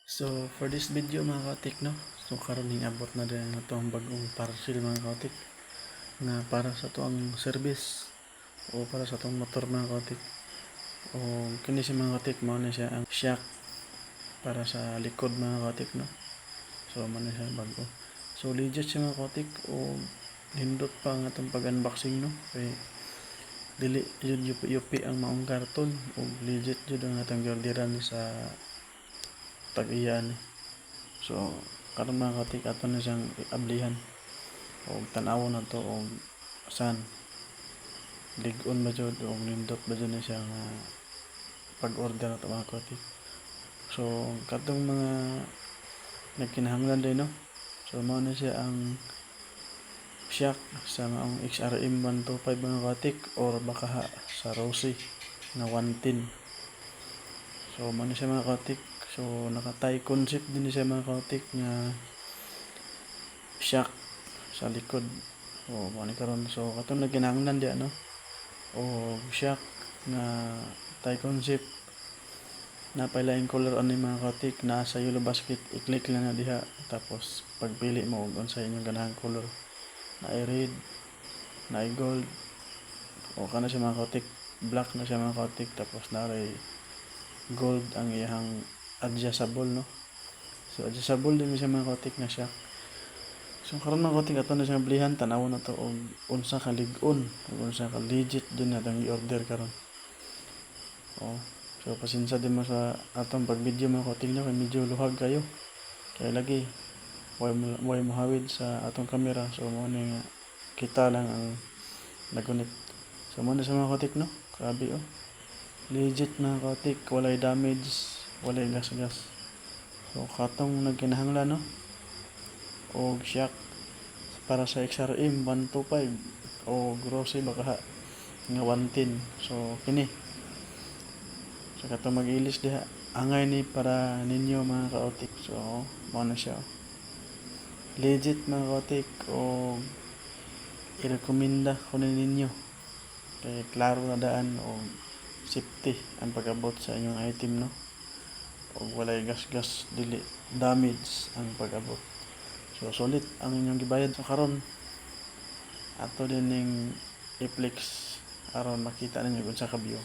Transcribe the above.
So for this video mga kaotik, no, so karon abot na din na itong bagong parcel mga kaotik na para sa itong service o para sa itong motor mga kaotik. O kini si mga kaotik, mao na siya ang shock para sa likod mga kaotik, no. So mao na siya bago, so legit siya mga kaotik. O nindot pa ang atong pag-unboxing, no, kay dili yun yupi ang maong karton o legit yun ang atong giorderan sa tag-iyan. So karon mga kaotik, ato na siyang ablihan o tan-awon na to o saan lig-on ba jud o nindot ba jud na siya nga pag-order ato mga kaotik. So katong mga nagkinahanglan din, no, so mao na siya ang shock sa maong XRM 125 mga kaotik or baka sa Rossi na 110. So mao na siya mga kaotik. So naka-tie concept din siya mga kaotik nga shock sa likod. O mao ni karon, so katong nagkinahanglan diya, no, o shock nga tie concept na pailaing color ani mga kaotik, na sa yellow basket. I-click lang na diha, tapos pagpili mo og unsa inyong ganahang color, na red, na gold, o kana siya mga kaotik, black na siya mga kaotik, tapos na gold ang iyang adjustable, no. So adjustable din siya mga kaotik na siya. So karon mga kaotik, ato na siyang blihan, tan-awon na to og unsa ka lig-on o unsa ka legit din natong i-order karon. So pasensya din mo sa atong pag-video mga kaotik nyo, kay medyo luhag kayo kay lagi way mohawid sa atong camera. So mo ni nga kita lang ang nagunit. So mo na sa mga kaotik, no, grabe legit mga kaotik, walay damage, walay gas-gas. So katong nagkinahanglan, no, og shock para sa XRM 125 o Rossi baka nga 110. So kini, so katong mag-ilis diha, angay ni para ninyo mga kaotik. So mao na siya, legit mga kaotik, o i-recommenda ko na ninyo kay klaro na daan o safety ang pag-abot sa inyong item, no, o walay gas-gas, dili damage ang pag-abot. So solid ang inyong gibayad. So karon ato din ning i-flex aron makita ninyo kung sa ka-view.